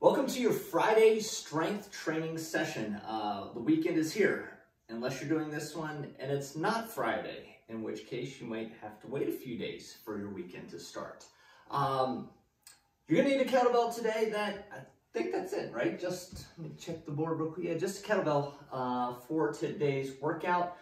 Welcome to your Friday strength training session. The weekend is here, unless you're doing this one and it's not Friday, in which case you might have to wait a few days for your weekend to start. You're gonna need a kettlebell today. I think that's it, right? Just let me check the board real quick. Yeah, just a kettlebell for today's workout.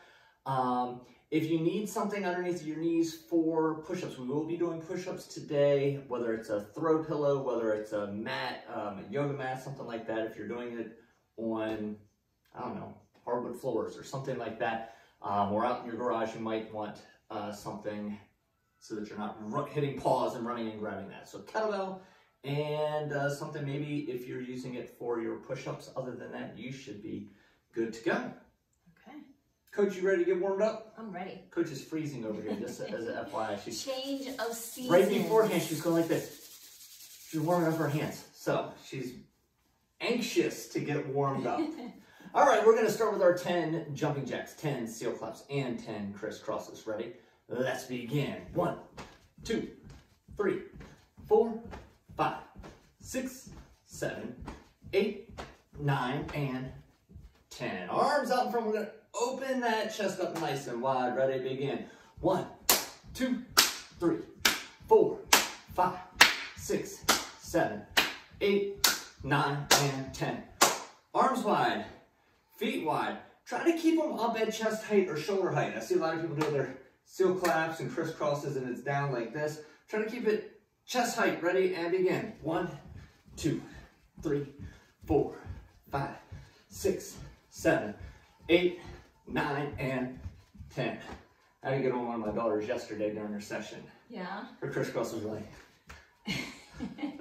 If you need something underneath your knees for push-ups, we will be doing push-ups today, whether it's a throw pillow, whether it's a mat, a yoga mat, something like that. If you're doing it on, I don't know, hardwood floors or something like that, or out in your garage, you might want something so that you're not hitting pause and running and grabbing that. So kettlebell and something maybe if you're using it for your push-ups. Other than that, you should be good to go. Okay. Coach, you ready to get warmed up? I'm ready. Coach is freezing over here, just as an FYI. She's change of season. right beforehand, she's going like this. She's warming up her hands. So she's anxious to get warmed up. All right, we're gonna start with our 10 jumping jacks, 10 seal claps, and 10 crisscrosses. Ready? Let's begin. 1, 2, 3, 4, 5, 6, 7, 8, 9, and 10. Arms out in front. We're gonna open that chest up nice and wide. Ready, begin. 1, 2, 3, 4, 5, 6, 7, 8, 9, and 10. Arms wide, feet wide. Try to keep them up at chest height or shoulder height. I see a lot of people do their seal claps and crisscrosses and it's down like this. Try to keep it chest height. Ready, and begin. 1, 2, 3, 4, 5, 6, 7, 8, 9, and 10. I had to get on one of my daughters yesterday during her session. Yeah. Her crisscross was like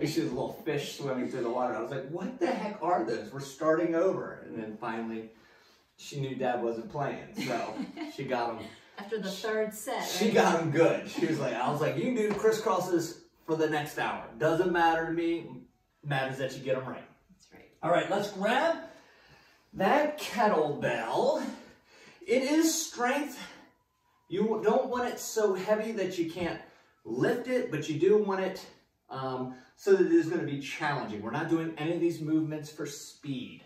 she was a little fish swimming through the water. I was like, what the heck are those? We're starting over. And then finally, she knew Dad wasn't playing, so she got them. After the third set, right? She got them good. She was like, I was like, you can do crisscrosses for the next hour. Doesn't matter to me. Matters that you get them right. That's right. All right, let's grab that kettlebell. It is strength. You don't want it so heavy that you can't lift it, but you do want it so that it is going to be challenging. We're not doing any of these movements for speed.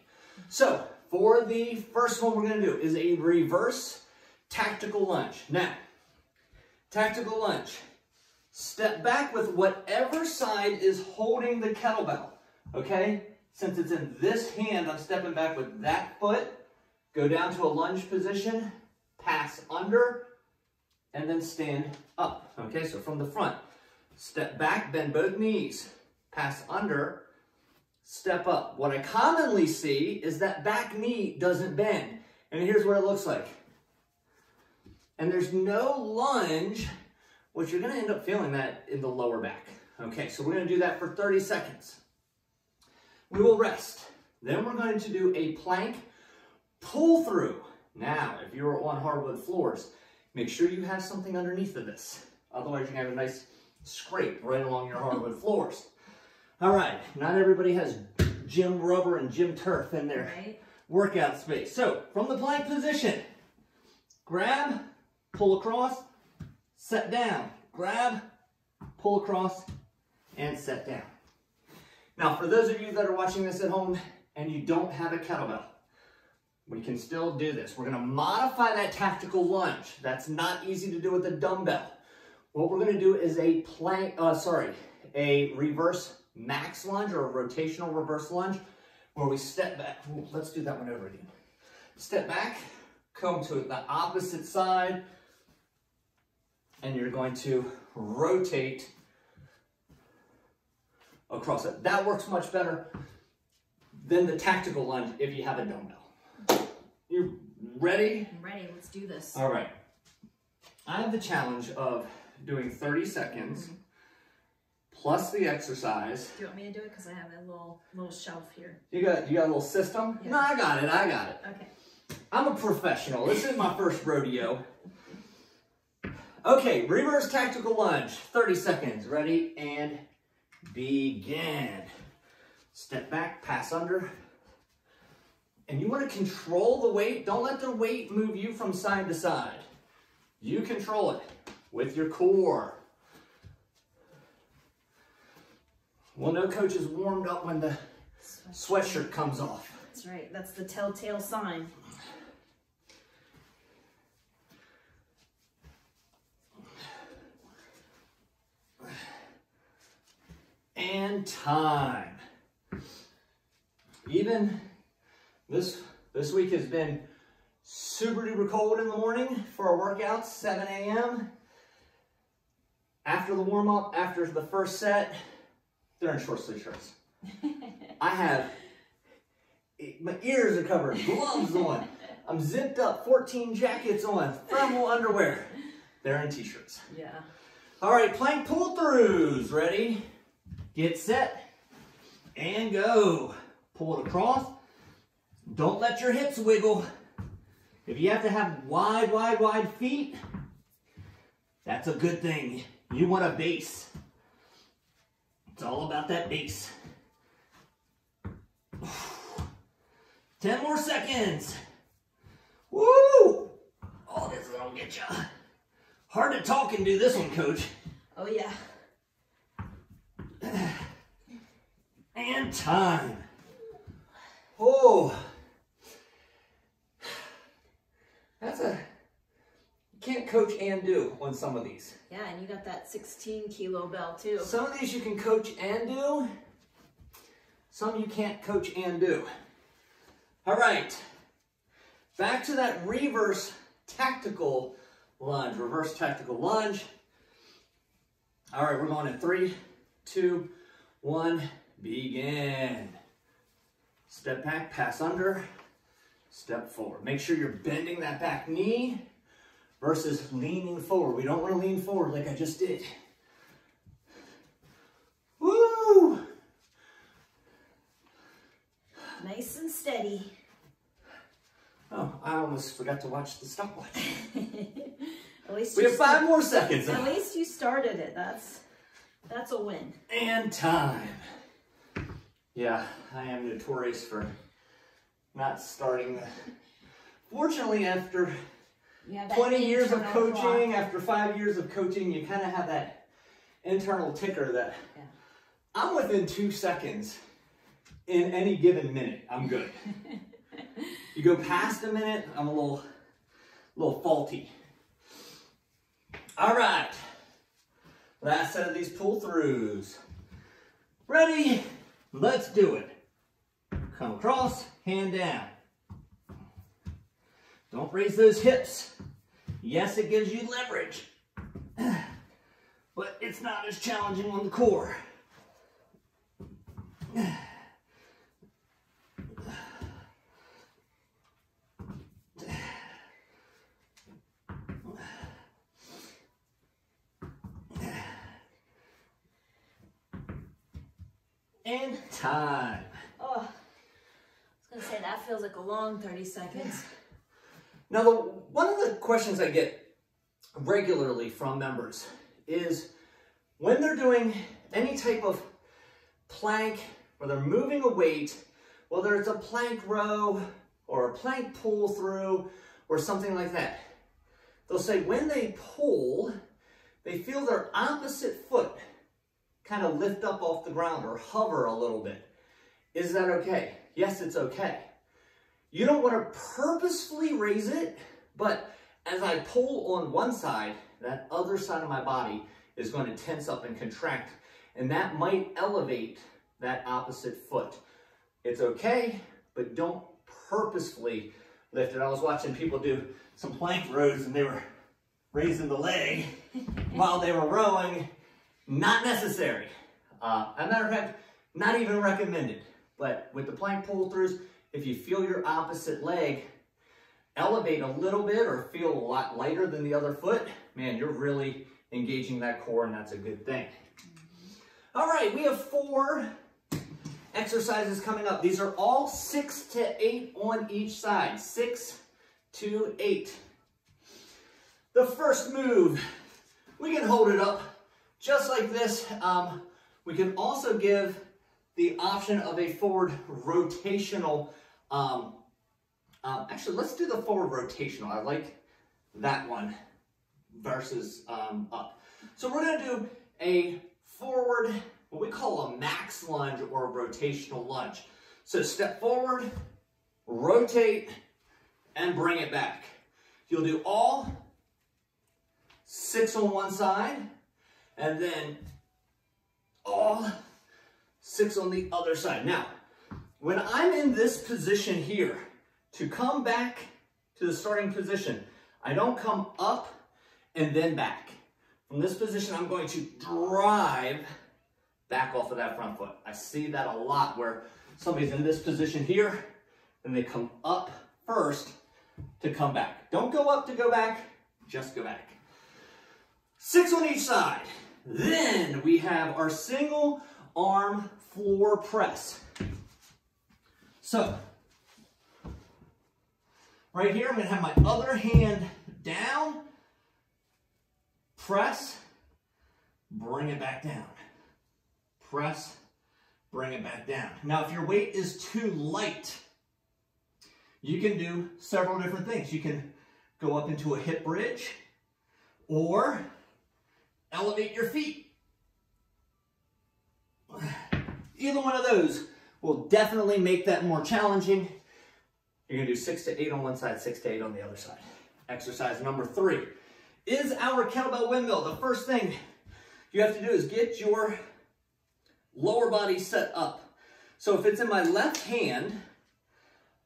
So for the first one we're going to do is a reverse tactical lunge. Now, tactical lunge. Step back with whatever side is holding the kettlebell, okay? Since it's in this hand, I'm stepping back with that foot. Go down to a lunge position, pass under, and then stand up. Okay, so from the front, step back, bend both knees, pass under, step up. What I commonly see is that back knee doesn't bend. And here's what it looks like. And there's no lunge, which you're gonna end up feeling that in the lower back. Okay, so we're gonna do that for 30 seconds. We will rest. Then we're going to do a plank pull through. Now, if you're on hardwood floors, make sure you have something underneath of this. Otherwise, you're gonna have a nice scrape right along your hardwood floors. All right, not everybody has gym rubber and gym turf in their workout space. So, from the plank position, grab, pull across, set down. Grab, pull across, and set down. Now, for those of you that are watching this at home and you don't have a kettlebell, we can still do this. We're going to modify that tactical lunge. That's not easy to do with a dumbbell. What we're going to do is a reverse max lunge or a rotational reverse lunge where we step back. Ooh, let's do that one over again. Step back, come to the opposite side, and you're going to rotate across it. That works much better than the tactical lunge if you have a dumbbell. You ready? I'm ready. Let's do this. All right. I have the challenge of doing 30 seconds plus the exercise. Do you want me to do it? Because I have a little shelf here. You got a little system? Yeah. No, I got it. Okay. I'm a professional. This is my first rodeo. Okay, reverse tactical lunge. 30 seconds. Ready and begin. Step back, pass under. And you want to control the weight. Don't let the weight move you from side to side. You control it with your core. We'll know coach is warmed up when the sweatshirt comes off. That's right. That's the telltale sign. And time. Even this week has been super duper cold in the morning for our workouts, 7 a.m. After the warm-up, after the first set, they're in short sleeve shirts. I have, my ears are covered, gloves on, I'm zipped up, 14 jackets on, thermal underwear. They're in t-shirts. Yeah. All right, plank pull-throughs. Ready? Get set and go. Pull it across. Don't let your hips wiggle. If you have to have wide feet, that's a good thing. You want a base. It's all about that base. 10 more seconds. Woo! Oh, this will get you. Hard to talk and do this one, Coach. Oh, yeah. And time. Oh. That's you can't coach and do on some of these. Yeah, and you got that 16-kilo bell, too. Some of these you can coach and do. Some you can't coach and do. All right. Back to that reverse tactical lunge. Reverse tactical lunge. All right, we're going in 3, 2, 1, begin. Step back, pass under, step forward. Make sure you're bending that back knee versus leaning forward. We don't want to lean forward like I just did. Woo! Nice and steady. Oh, I almost forgot to watch the stopwatch. At least We have 5 more seconds. At least you started it. That's a win. And time. Yeah, I am notorious for not starting. Fortunately, after 20 years of coaching, clock. after 5 years of coaching, you kind of have that internal ticker that I'm within 2 seconds in any given minute. I'm good. You go past a minute, I'm a little faulty. All right. Last set of these pull-throughs. Ready? Let's do it. Come across, hand down. Don't raise those hips. Yes, it gives you leverage, but it's not as challenging on the core. And time. Oh, I was going to say, that feels like a long 30 seconds. Now, one of the questions I get regularly from members is when they're doing any type of plank, where they're moving a weight, whether it's a plank row or a plank pull through or something like that, they'll say when they pull, they feel their opposite foot kind of lift up off the ground or hover a little bit. Is that okay? Yes, it's okay. You don't want to purposefully raise it, but as I pull on one side, that other side of my body is going to tense up and contract, and that might elevate that opposite foot. It's okay, but don't purposefully lift it. I was watching people do some plank rows and they were raising the leg while they were rowing. Not necessary. As a matter of fact, not even recommended. But with the plank pull-throughs, if you feel your opposite leg elevate a little bit or feel a lot lighter than the other foot, man, you're really engaging that core, and that's a good thing. All right, we have 4 exercises coming up. These are all 6 to 8 on each side. 6 to 8. The first move, we can hold it up just like this. We can also give the option of a forward rotational. Actually, let's do the forward rotational. I like that one versus up. So we're going to do a forward what we call a max lunge or a rotational lunge. So step forward, rotate, and bring it back. You'll do all 6 on one side, and then all 6 on the other side. Now, when I'm in this position here, to come back to the starting position, I don't come up and then back. From this position, I'm going to drive back off of that front foot. I see that a lot where somebody's in this position here, and they come up first to come back. Don't go up to go back, just go back. 6 on each side. Then we have our single arm floor press. So, right here, I'm going to have my other hand down, press, bring it back down. Press, bring it back down. Now, if your weight is too light, you can do several different things. You can go up into a hip bridge or elevate your feet. Either one of those will definitely make that more challenging. You're going to do 6 to 8 on one side, 6 to 8 on the other side. Exercise number 3 is our kettlebell windmill. The first thing you have to do is get your lower body set up. So if it's in my left hand,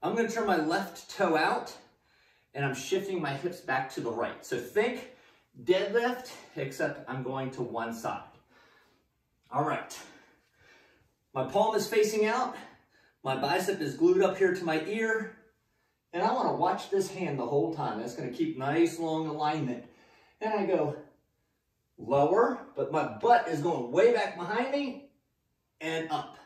I'm going to turn my left toe out and I'm shifting my hips back to the right. So think deadlift, except I'm going to one side. All right. My palm is facing out. My bicep is glued up here to my ear. And I want to watch this hand the whole time. That's going to keep nice long alignment. And I go lower, but my butt is going way back behind me and up.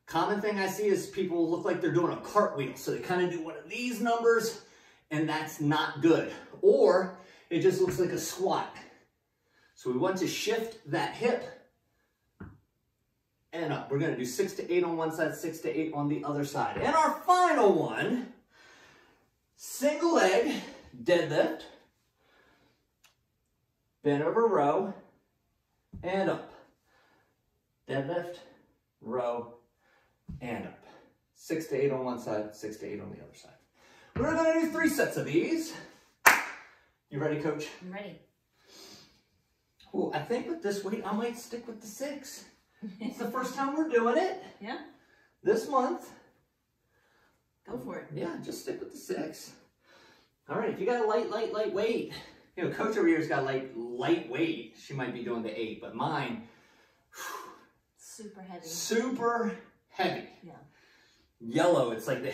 Common thing I see is people look like they're doing a cartwheel. So they kind of do one of these numbers, and that's not good. Or it just looks like a squat. So we want to shift that hip and up. We're going to do 6 to 8 on one side, 6 to 8 on the other side. And our final one, single leg deadlift, bend over row, and up. Deadlift, row, and up. 6 to 8 on one side, 6 to 8 on the other side. We're going to do 3 sets of these. You ready, Coach? I'm ready. Well, I think with this weight, I might stick with the 6. It's the first time we're doing it. Yeah? This month. Go for it. Yeah, just stick with the 6. All right, if you got a light weight, you know, Coach over here's got light weight. She might be doing the 8, but mine, super heavy. Super heavy. Yeah. Yellow, it's like the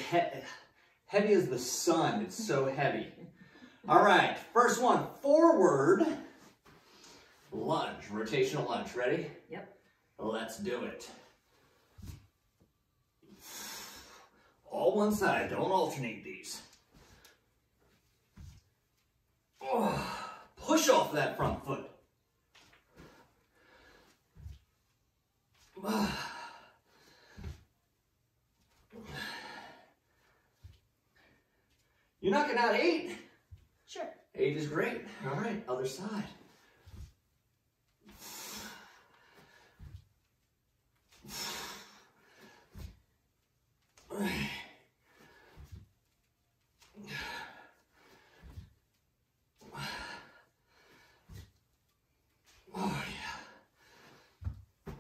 heavy as the sun. It's so heavy. All right, first one, forward lunge, rotational lunge. Ready? Yep. Let's do it. All one side, don't alternate these. Oh, push off that front foot. You knocking out 8? Sure. 8 is great. All right, other side. Oh, yeah.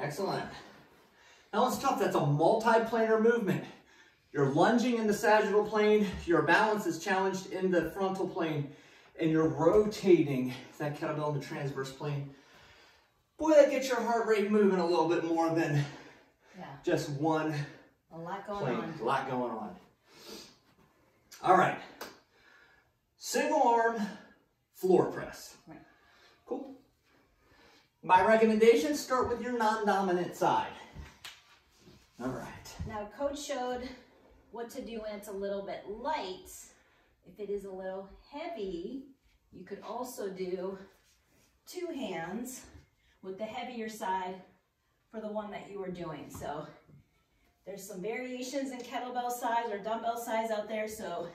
Excellent. Now let's talk, that's a multi-planar movement. You're lunging in the sagittal plane, your balance is challenged in the frontal plane, and you're rotating that kettlebell in the transverse plane. Boy, that gets your heart rate moving a little bit more than just one A lot going plane. on. A lot going on. All right. Single arm floor press. Right. Cool. My recommendation, start with your non-dominant side. All right. Now, Coach showed what to do when it's a little bit light. If it is a little heavy, you could also do 2 hands with the heavier side for the one that you were doing. So there's some variations in kettlebell size or dumbbell size out there, so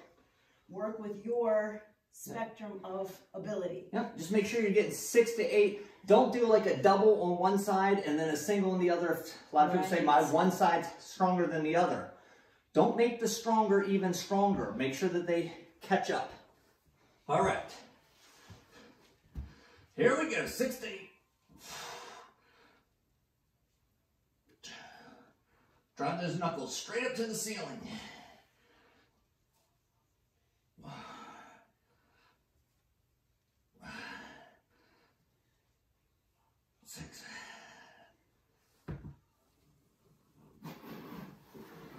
work with your spectrum of ability. Yep, just make sure you're getting 6 to 8. Don't do like a double on one side and then a single on the other. A lot of people say my one side's stronger than the other. Don't make the stronger even stronger. Make sure that they catch up. All right. Here we go, 6 to 8. Drive those knuckles straight up to the ceiling. 6.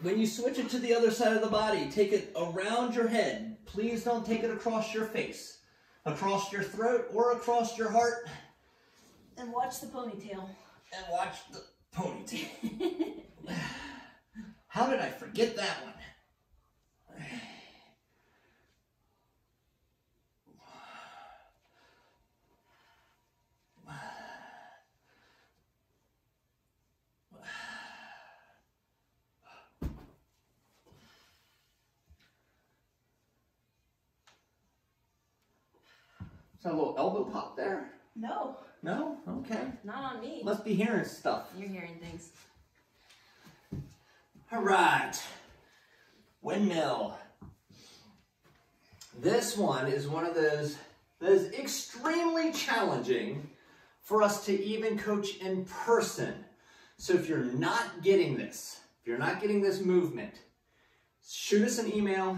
When you switch it to the other side of the body, take it around your head. Please don't take it across your face, across your throat, or across your heart. And watch the ponytail. And watch the ponytail. How did I forget that one? Is that a little elbow pop there? No. No? Okay. Not on me. Must be hearing stuff. You're hearing things. All right. Windmill. This one is one of those that is extremely challenging for us to even coach in person. So if you're not getting this, if you're not getting this movement, shoot us an email,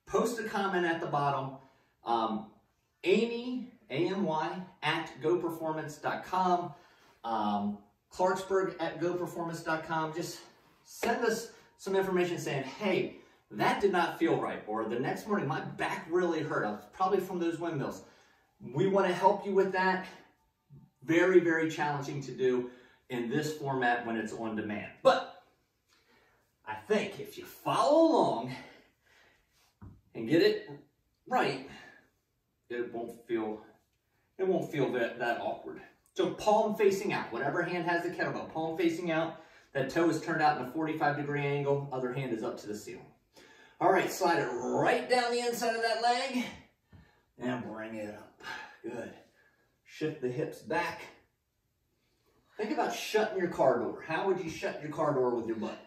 post a comment at the bottom. Amy, A-M-Y, at goperformance.com, Clarksburg at goperformance.com. Just send us some information saying, hey, that did not feel right, or the next morning my back really hurt. I was probably from those windmills. We want to help you with that. Very, very challenging to do in this format when it's on demand. But I think if you follow along and get it right, it won't feel that awkward. So palm facing out, whatever hand has the kettlebell, palm facing out, that toe is turned out in a 45-degree angle, other hand is up to the ceiling. All right, slide it right down the inside of that leg and bring it up. Good. Shift the hips back. Think about shutting your car door. How would you shut your car door with your butt?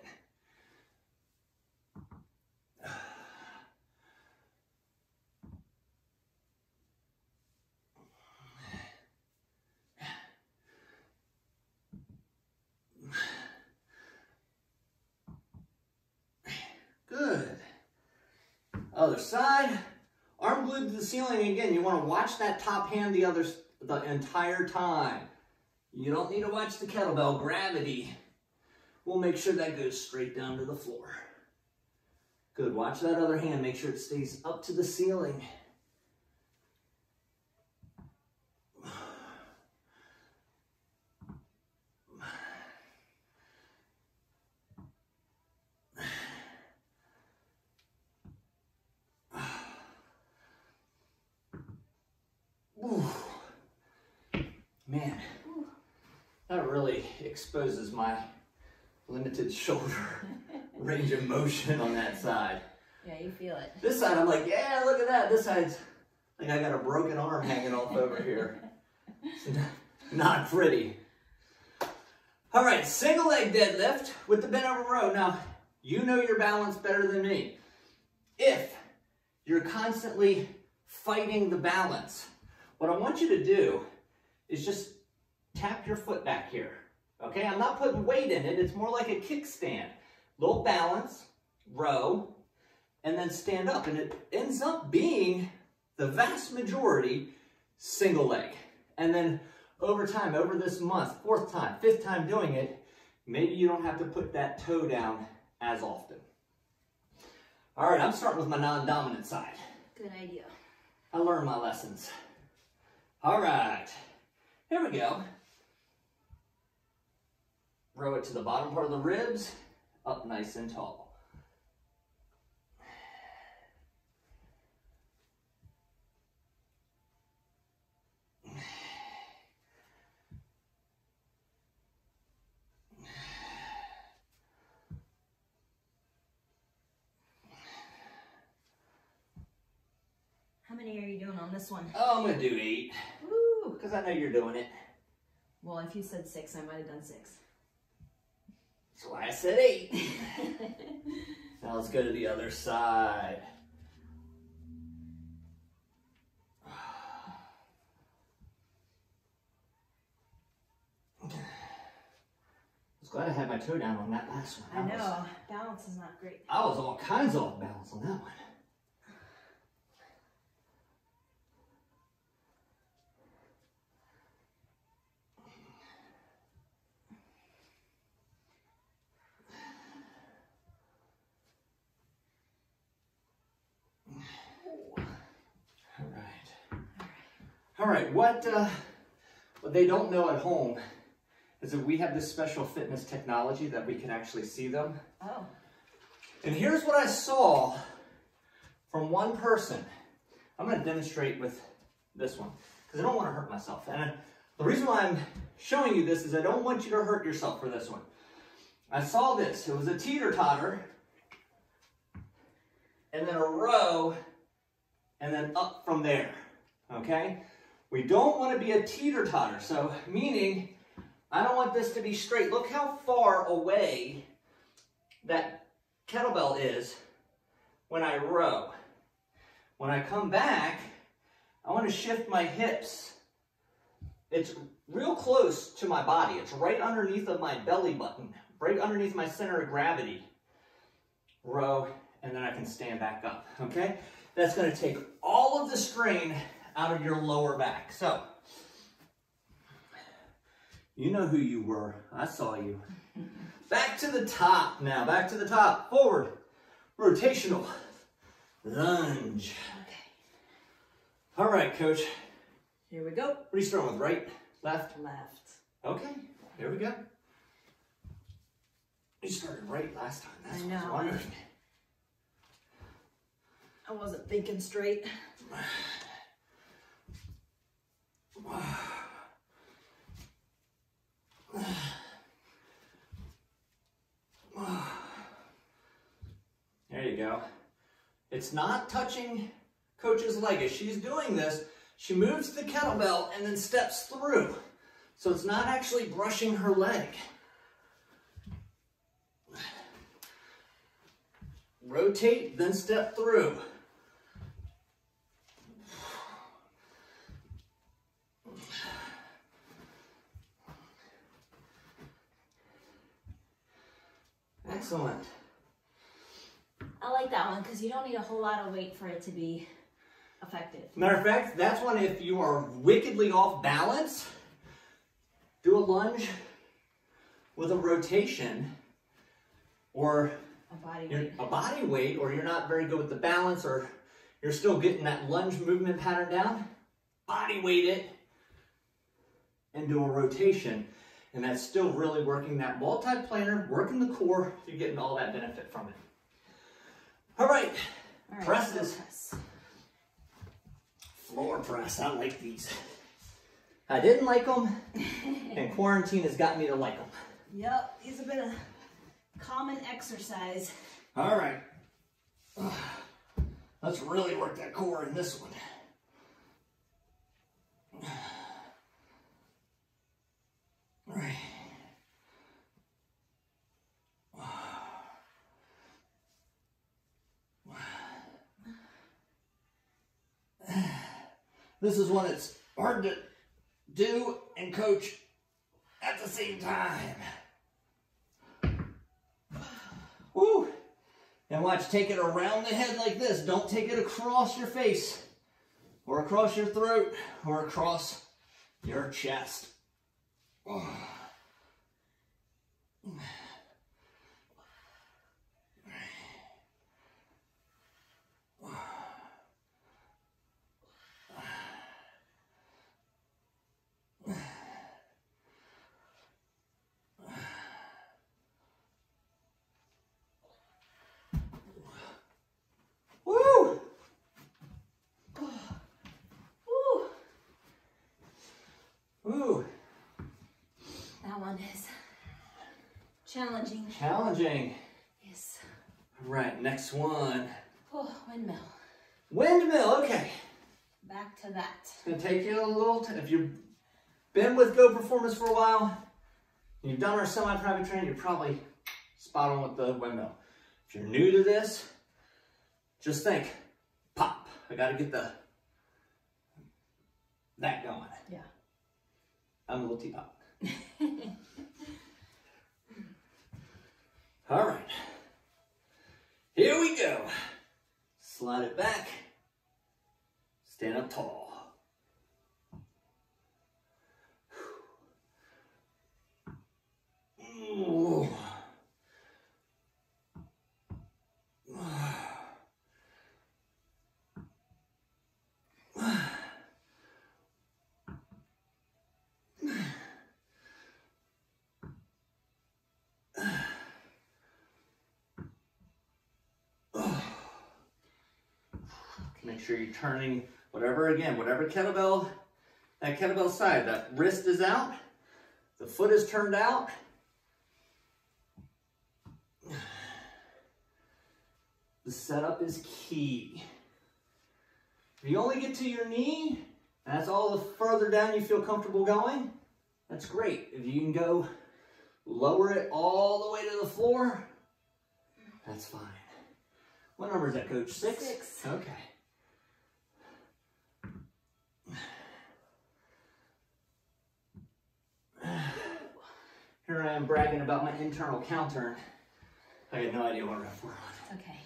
Good. Other side. Arm glued to the ceiling again. You want to watch that top hand the entire time. You don't need to watch the kettlebell. Gravity will make sure that goes straight down to the floor. Good. Watch that other hand. Make sure it stays up to the ceiling. Man, that really exposes my limited shoulder range of motion on that side. Yeah, you feel it. This side, I'm like, yeah, look at that. This side's like I got a broken arm hanging off over here. It's not pretty. All right, single leg deadlift with the bent over row. Now, you know your balance better than me. If you're constantly fighting the balance, what I want you to do is just tap your foot back here. Okay, I'm not putting weight in it. It's more like a kickstand. Little balance, row, and then stand up. And it ends up being the vast majority single leg. And then over time, over this month, 4th time, 5th time doing it, maybe you don't have to put that toe down as often. All right, I'm starting with my non-dominant side. Good idea. I learned my lessons. All right, here we go. Row it to the bottom part of the ribs, up nice and tall. How many are you this one? Oh, I'm gonna do 8. Woo! Because I know you're doing it. Well, if you said 6, I might have done 6. That's why I said 8. Now let's go to the other side. I was glad I had my toe down on that last one. I know, balance is not great. I was all kinds of off balance on that one. All right, what they don't know at home is that we have this special fitness technology that we can actually see them. Oh. And here's what I saw from one person. I'm going to demonstrate with this one because I don't want to hurt myself. And the reason why I'm showing you this is I don't want you to hurt yourself for this one. I saw this. It was a teeter-totter and then a row and then up from there, okay? We don't want to be a teeter-totter, so meaning I don't want this to be straight. Look how far away that kettlebell is when I row. When I come back, I want to shift my hips. It's real close to my body. It's right underneath of my belly button, right underneath my center of gravity. Row, and then I can stand back up, okay? That's going to take all of the strain out of your lower back. So, you know who you were. I saw you. Back to the top now. Back to the top. Forward. Rotational. Lunge. Okay. All right, coach. Here we go. What are you starting with? Right? Left? Left. Okay. Here we go. You started right last time. That's I what I was know. wondering. I wasn't thinking straight. There you go. It's not touching coach's leg. As she's doing this, she moves the kettlebell and then steps through. So it's not actually brushing her leg. Rotate, then step through. Excellent. I like that one because you don't need a whole lot of weight for it to be effective. Matter of fact, that's one if you are wickedly off balance, do a lunge with a rotation or a body weight, or you're not very good with the balance, or you're still getting that lunge movement pattern down, body weight it and do a rotation. And that's still really working that multi-planar, working the core, you're getting all that benefit from it. All right, presses. Press. Floor press, I like these. I didn't like them, and quarantine has gotten me to like them. Yep, these have been a common exercise. All right, let's really work that core in this one. All right. This is one that's hard to do and coach at the same time. Woo! And watch, take it around the head like this. Don't take it across your face or across your throat or across your chest. Woo! Woo! That one is challenging. Challenging. Yes. All right, next one. Oh, windmill. Windmill, okay. back to that. It's gonna take you a little, if you've been with Go Performance for a while, and you've done our semi-private training, you're probably spot on with the windmill. If you're new to this, just think, pop, I gotta get that going. Yeah. I'm a little teapot. All right, here we go. Slide it back, stand up tall. Ooh. Make sure you're turning whatever kettlebell, that kettlebell side, that wrist is out, the foot is turned out. The setup is key. If you only get to your knee, and that's all the further down you feel comfortable going, that's great. If you can go lower it all the way to the floor, that's fine. What number is that, Coach? 6? 6. Okay. Here I am bragging about my internal counter. I had no idea what rep we're on. Okay.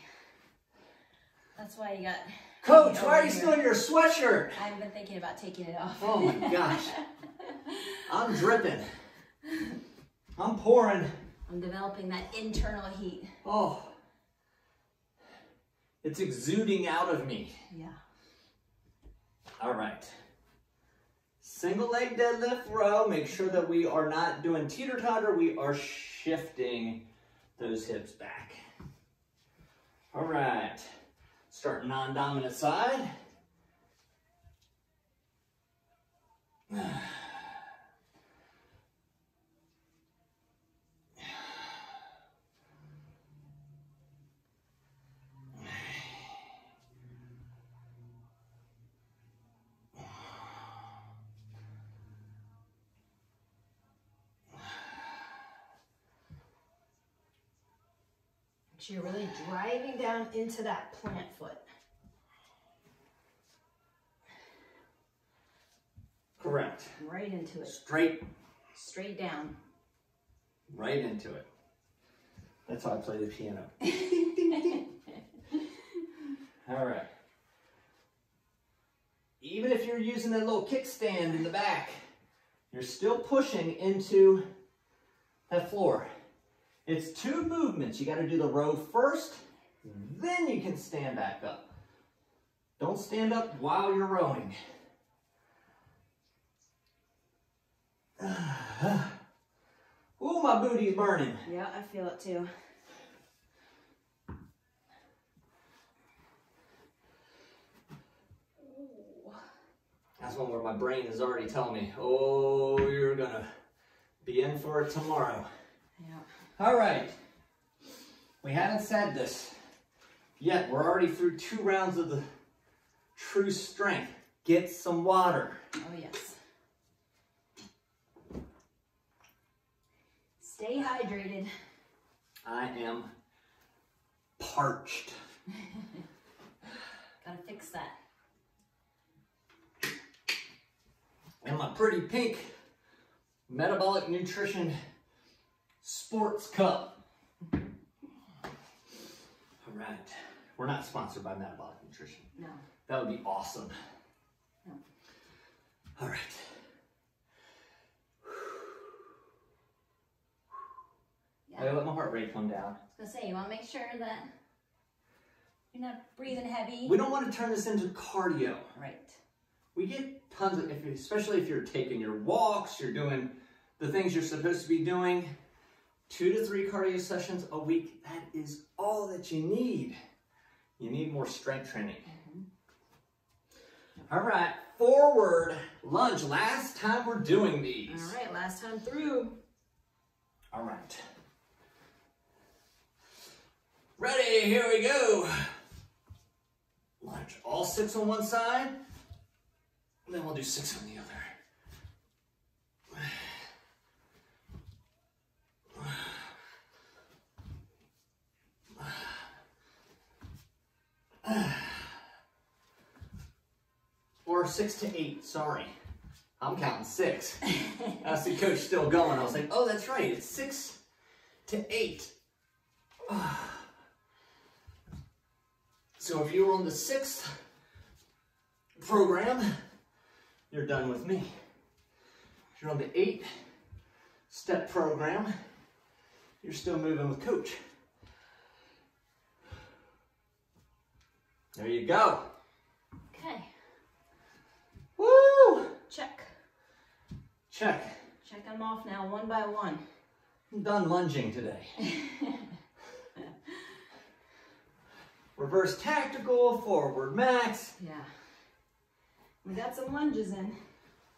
That's why you got... Coach, why are you still in your sweatshirt? I've been thinking about taking it off. Oh my gosh. I'm dripping. I'm pouring. I'm developing that internal heat. Oh. It's exuding out of me. Yeah. All right. Single leg deadlift row. Make sure that we are not doing teeter-totter. We are shifting those hips back. All right. Start non-dominant side. So you're really driving down into that plant foot. Correct. Right into it. Straight down. Right into it. That's how I play the piano. All right. Even if you're using that little kickstand in the back, you're still pushing into that floor. It's 2 movements. You got to do the row first, then you can stand back up. Don't stand up while you're rowing. Ooh, my booty's burning. Yeah, I feel it too. That's one where my brain is already telling me, oh, you're gonna be in for it tomorrow. Yeah. All right. We haven't said this yet. We're already through 2 rounds of the true strength. Get some water. Oh, yes. Stay hydrated. I am parched. Gotta fix that. And my pretty pink metabolic nutrition sports cup. All right. We're not sponsored by Metabolic Nutrition. No. That would be awesome. No. All right. Yeah. I gotta let my heart rate come down. I was gonna say, you wanna make sure that you're not breathing heavy. We don't want to turn this into cardio. Right. We get tons of, especially if you're taking your walks, you're doing the things you're supposed to be doing, 2 to 3 cardio sessions a week, that is all that you need. You need more strength training. All right, forward lunge. Last time we're doing these. All right, last time through. All right. Ready, here we go. Lunge, all 6 on one side, And then we'll do 6 on the other. Or 6 to 8, sorry. I'm counting 6. I see Coach still going. I was like, oh, that's right. It's 6 to 8. So if you were on the 6th program, you're done with me. If you're on the 8-step program, you're still moving with Coach. There you go. Okay. Woo! Check. Check. Check them off now, one by one. I'm done lunging today. Reverse tactical, forward max. Yeah. We got some lunges in.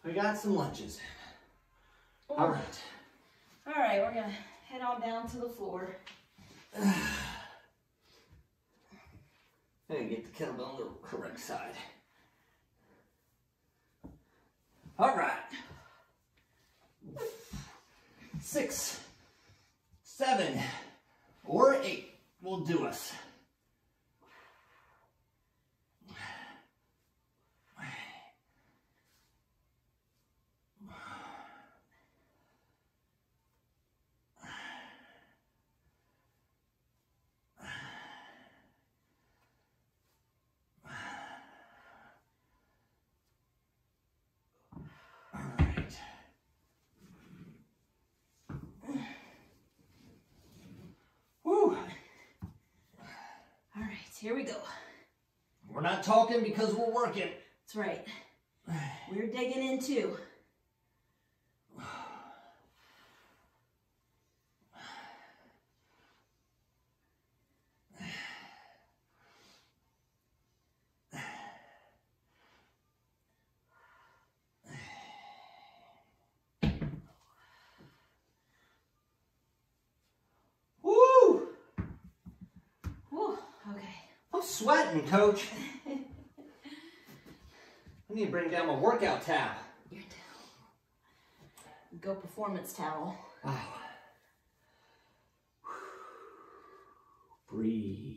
We got some lunges in. All right. All right, we're gonna head on down to the floor. And get the kettlebell on the correct side. All right. 6, 7, or 8 will do us. Here we go. We're not talking because we're working. That's right. We're digging in too. I'm sweating, Coach. I need to bring down my workout towel. Your towel. Go performance towel. Oh. Breathe.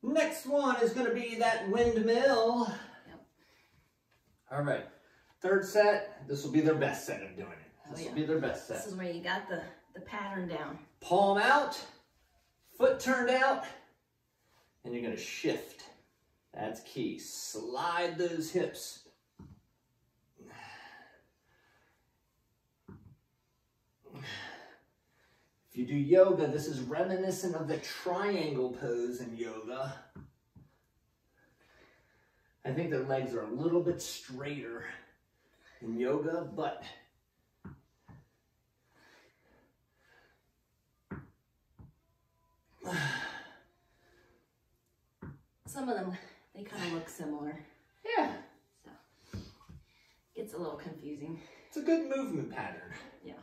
Next one is going to be that windmill. Yep. All right. 3rd set. This will be their best set of doing it. This will be their best set. This is where you got the pattern down. Palm out. Foot turned out, and you're going to shift. That's key. Slide those hips. If you do yoga, this is reminiscent of the triangle pose in yoga. I think their legs are a little bit straighter in yoga, but some of them, they kind of look similar. yeah, So, gets a little confusing. it's a good movement pattern. Yeah.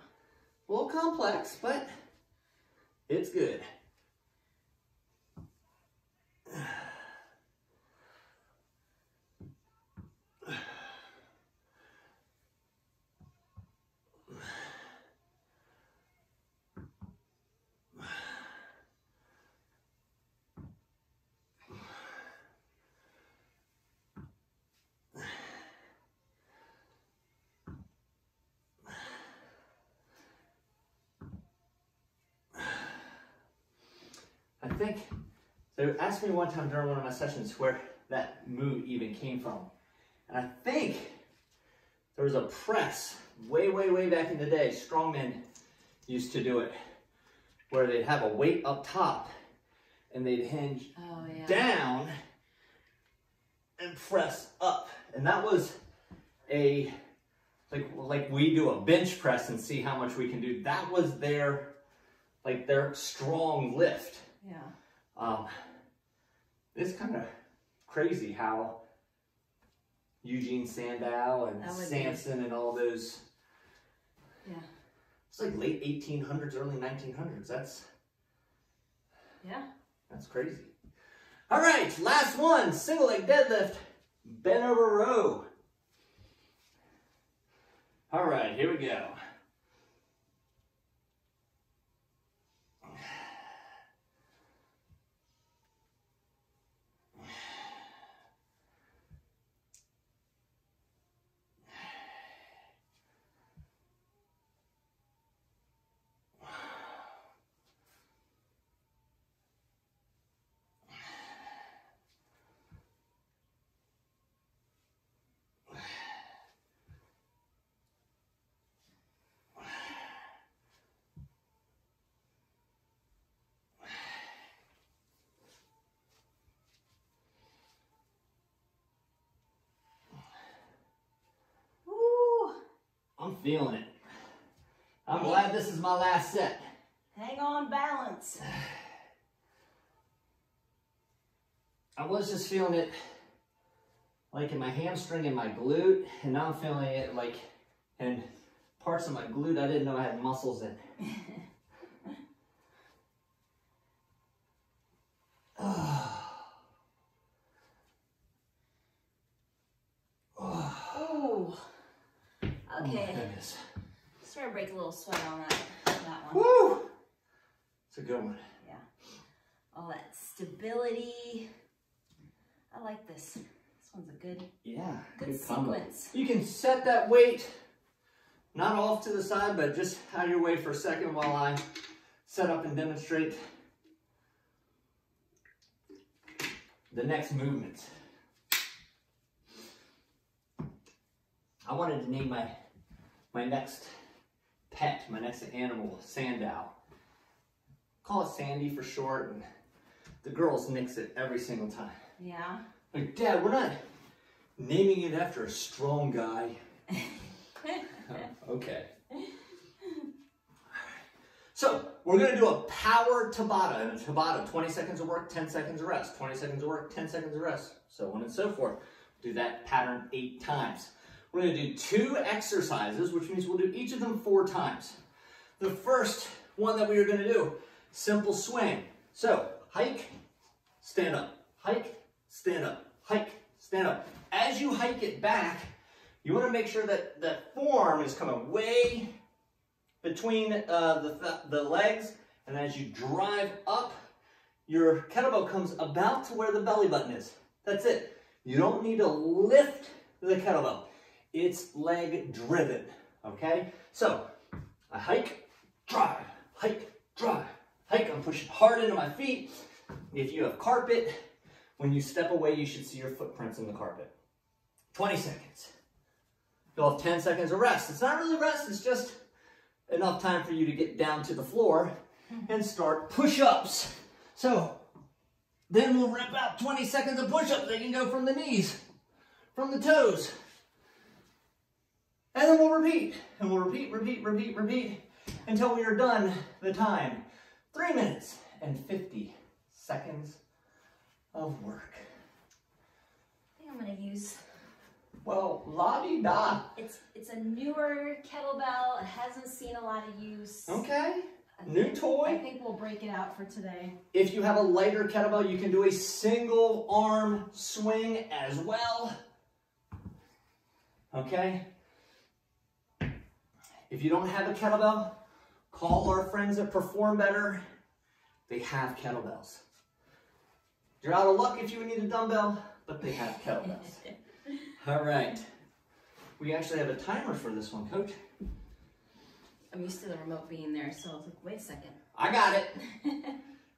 A little complex, but it's good. I think, they asked me one time during one of my sessions where that move even came from. And I think there was a press way, way, way back in the day. Strongmen used to do it where they'd have a weight up top and they'd hinge down and press up. And that was a, like we do a bench press and see how much we can do. That was their, like their strong lift. Yeah. It's kind of crazy how Eugene Sandow and Samson and all those. Yeah. It's like late 1800s, early 1900s. That's crazy. All right, last one, single leg deadlift bent over row. All right, here we go. I'm feeling it. I'm glad this is my last set. Hang on, balance. I was just feeling it like in my hamstring and my glute, and now I'm feeling it like in parts of my glute I didn't know I had muscles in. Oh. Okay. Oh, goodness. Started to break a little sweat on that one. Woo! It's a good one. Yeah. All that stability. I like this. This one's a good, good sequence. You can set that weight not off to the side, but just out of your way for a second while I set up and demonstrate the next movement. I wanted to name my next pet, my next animal, Sandow. Call it Sandy for short, and the girls nix it every single time. Yeah. Like, Dad, we're not naming it after a strong guy. Oh, okay. So, we're going to do a power Tabata. And a Tabata, 20 seconds of work, 10 seconds of rest. 20 seconds of work, 10 seconds of rest. So on and so forth. Do that pattern 8 times. We're going to do 2 exercises, which means we'll do each of them 4 times. The first one that we are going to do, simple swing. So, hike, stand up, hike, stand up, hike, stand up. As you hike it back, you want to make sure that the form is coming way between the legs, and as you drive up, your kettlebell comes about to where the belly button is. That's it. You don't need to lift the kettlebell. It's leg driven, okay? So, I hike, drive, hike, drive, hike. I'm pushing hard into my feet. If you have carpet, when you step away, you should see your footprints in the carpet. 20 seconds. You'll have 10 seconds of rest. It's not really rest, it's just enough time for you to get down to the floor and start push-ups. So, then we'll rip out 20 seconds of push-ups. They can go from the knees, from the toes. And then we'll repeat. And we'll repeat, repeat, repeat, repeat until we are done the time. 3 minutes and 50 seconds of work. I think I'm going to use... Well, la-di-da. It's a newer kettlebell. It hasn't seen a lot of use. Okay. New toy. I think we'll break it out for today. If you have a lighter kettlebell, you can do a single arm swing as well. Okay. If you don't have a kettlebell, call our friends at Perform Better. They have kettlebells. You're out of luck if you need a dumbbell, but they have kettlebells. All right. We actually have a timer for this one, Coach. I'm used to the remote being there, so I was like, wait a second. I got it.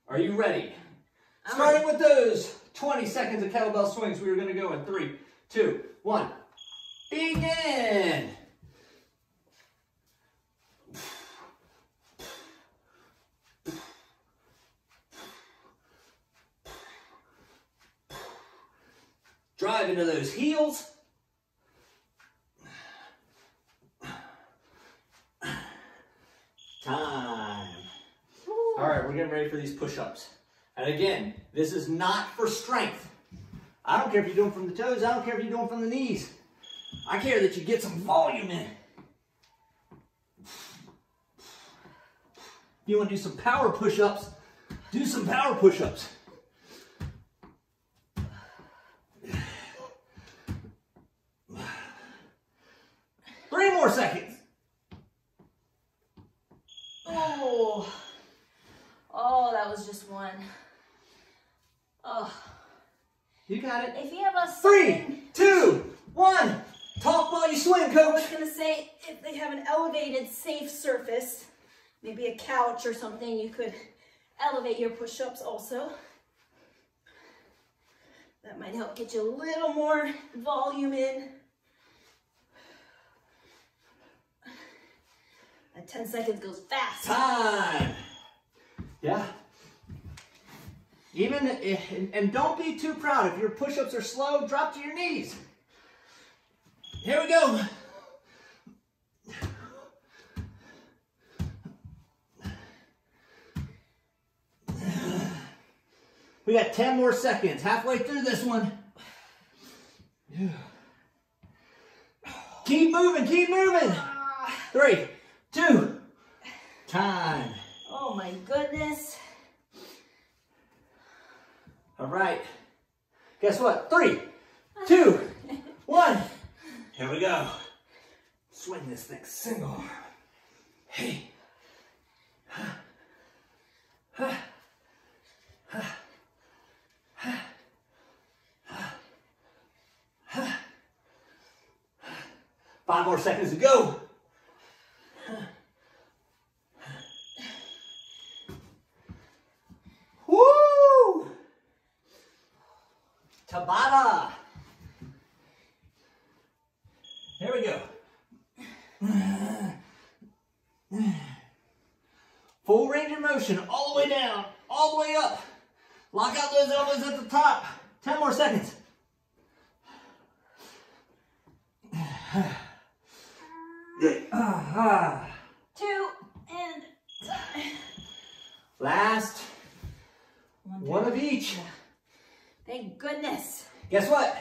Are you ready? Starting with those 20 seconds of kettlebell swings, we are going to go in 3, 2, 1. Begin. Drive into those heels. Time. All right, we're getting ready for these push-ups. And again, this is not for strength. I don't care if you're doing from the toes. I don't care if you're doing from the knees. I care that you get some volume in. If you want to do some power push-ups, do some power push-ups. Oh. Oh, that was just one. Oh. You got it. If you have a 3, 2, 1. Talk while you swing, I coach. was gonna say, if they have an elevated, safe surface, maybe a couch or something, you could elevate your push-ups also. That might help get you a little more volume in. That 10 seconds goes fast. Time. Yeah. And don't be too proud. If your push-ups are slow, drop to your knees. Here we go. We got 10 more seconds. Halfway through this one. Keep moving, keep moving. 3, 2, time. Oh my goodness. All right. Guess what? 3, 2, 1. Here we go. Swing this thing single arm. Hey. 5 more seconds to go. Woo! Tabata. Here we go. Full range of motion, all the way down, all the way up. Lock out those elbows at the top. 10 more seconds. 2 and last one of each. thank goodness. Guess what?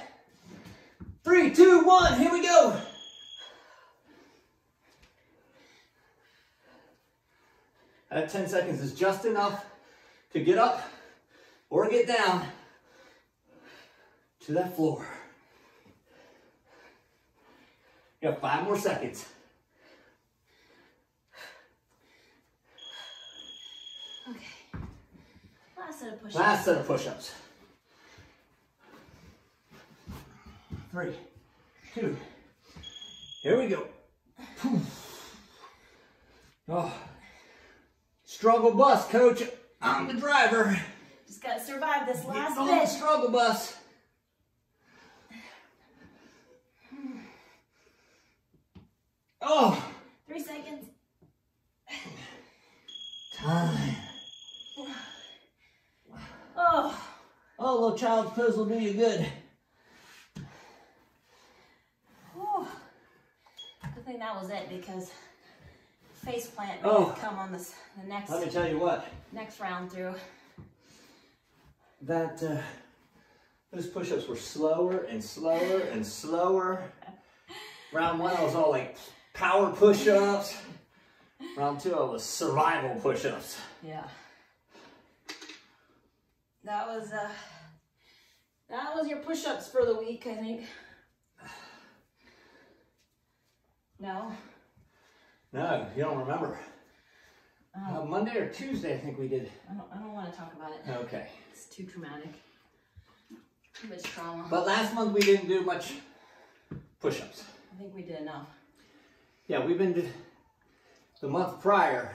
3, 2, 1, here we go. That 10 seconds is just enough to get up or get down to that floor. You have 5 more seconds. Okay. Last set of push-ups. Last set of push-ups. 3, 2, here we go. Oh, struggle bus, coach. I'm the driver. Just gotta survive this last Get on the bit. struggle bus. Oh. 3 seconds. Time. Oh. Oh, a little child's pose will do you good. Whew. Good thing that was it, because face plant may Oh. come on this the next Let me tell you what. next round through. That those push-ups were slower and slower and slower. Round 1, I was all like power push-ups. Round 2, I was survival push-ups. Yeah. That was your push-ups for the week, I think. No. No, you don't remember. Monday or Tuesday, I think we did. I don't want to talk about it. Okay. It's too traumatic. Too much trauma. But last month we didn't do much push-ups. I think we did enough. Yeah, we've been the month prior,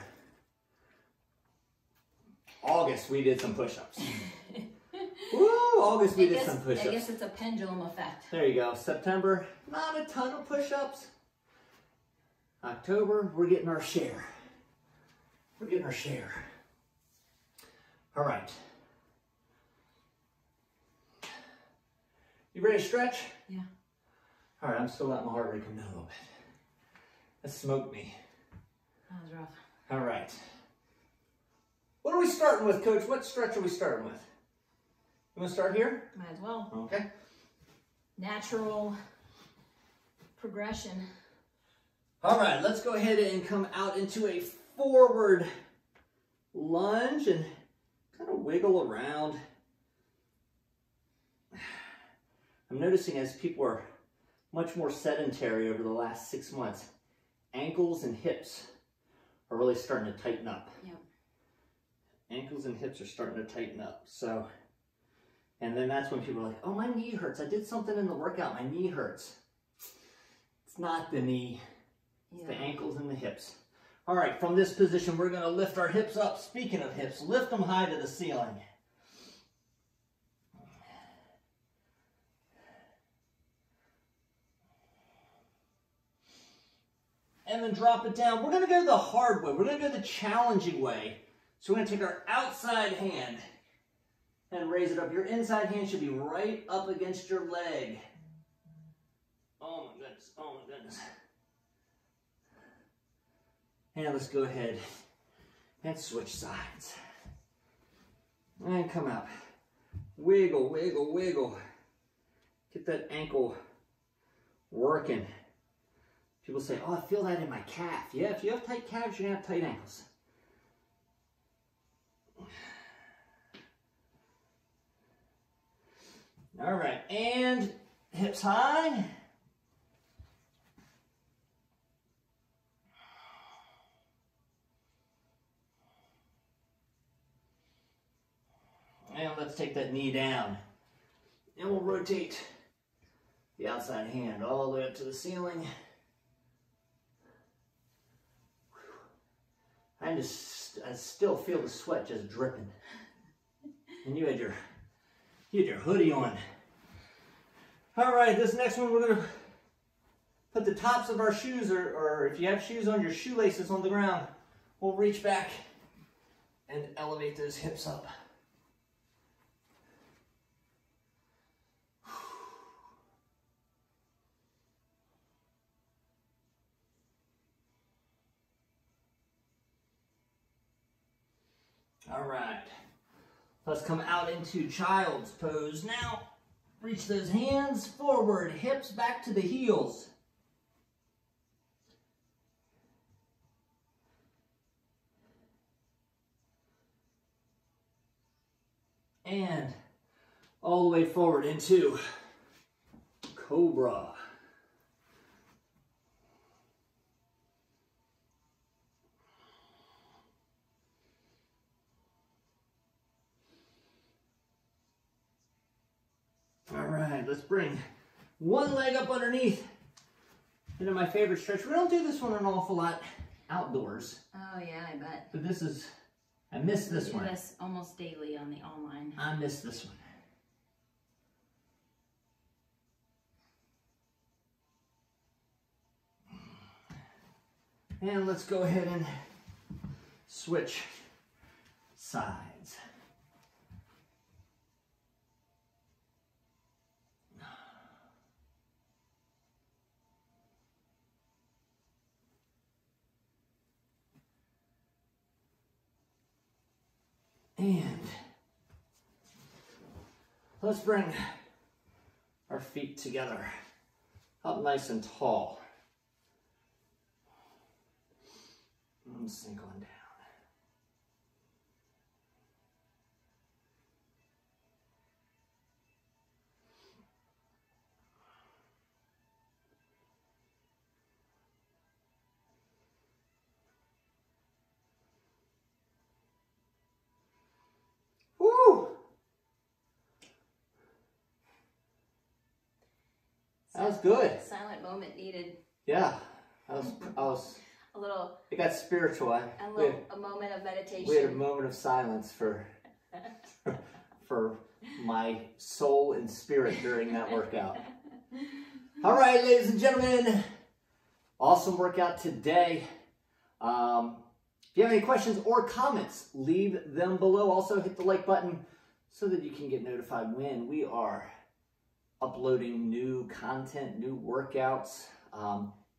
August, we did some push-ups. Woo! August we did some push-ups. I guess it's a pendulum effect. There you go. September, not a ton of push-ups. October, we're getting our share. We're getting our share. All right. You ready to stretch? Yeah. All right, I'm still letting my heart rate come down a little bit. That smoked me. That was rough. All right. What are we starting with, Coach? What stretch are we starting with? You want to start here? Might as well. Okay. Natural progression. All right, let's go ahead and come out into a forward lunge and kind of wiggle around. I'm noticing as people are much more sedentary over the last 6 months, ankles and hips are really starting to tighten up. Yep. Ankles and hips are starting to tighten up. So, and then that's when people are like, oh, my knee hurts. I did something in the workout. My knee hurts. It's not the knee. It's the ankles and the hips. All right, from this position, we're going to lift our hips up. Speaking of hips, lift them high to the ceiling. And then drop it down. We're going to go the hard way. We're going to go the challenging way. So we're going to take our outside hand and raise it up. Your inside hand should be right up against your leg. Oh my goodness. Oh my goodness. And let's go ahead and switch sides. And come out. Wiggle, wiggle, wiggle. Get that ankle working. People say, oh, I feel that in my calf. Yeah, if you have tight calves, you're going to have tight ankles. All right, and hips high. And let's take that knee down. And we'll rotate the outside hand all the way up to the ceiling. I still feel the sweat just dripping. And you had your hoodie on. All right, this next one we're gonna put the tops of our shoes, or if you have shoes on, your shoelaces on the ground. We'll reach back and elevate those hips up. All right, let's come out into child's pose now. Reach those hands forward, hips back to the heels. And all the way forward into cobra. All right, let's bring one leg up underneath into my favorite stretch. We don't do this one an awful lot outdoors. Oh yeah, I bet. But this is, I miss this one. We do this almost daily on the online. I miss this one. And let's go ahead and switch sides. And let's bring our feet together, up nice and tall. And sink on down. Woo! That was good. Silent moment needed. Yeah, I was a little. It got spiritual. A moment of meditation. We had a moment of silence for my soul and spirit during that workout. All right, ladies and gentlemen, awesome workout today. If you have any questions or comments, leave them below. Also, hit the like button so that you can get notified when we are uploading new content, new workouts.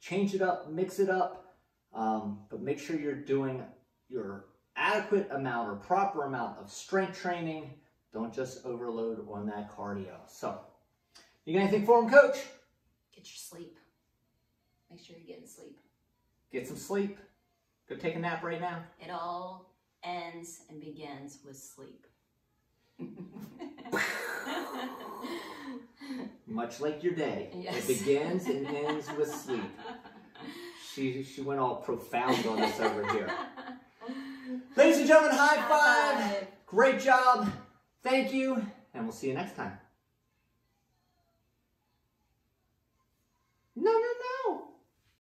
Change it up, mix it up, but make sure you're doing your adequate amount or proper amount of strength training. Don't just overload on that cardio. So, you got anything for them, Coach? Get your sleep. Make sure you're getting sleep. Get some sleep. Go take a nap right now. It all ends and begins with sleep. Much like your day. Yes. It begins and ends with sleep. She went all profound on us over here. Ladies and gentlemen, high five. Great job. Thank you. And we'll see you next time. No.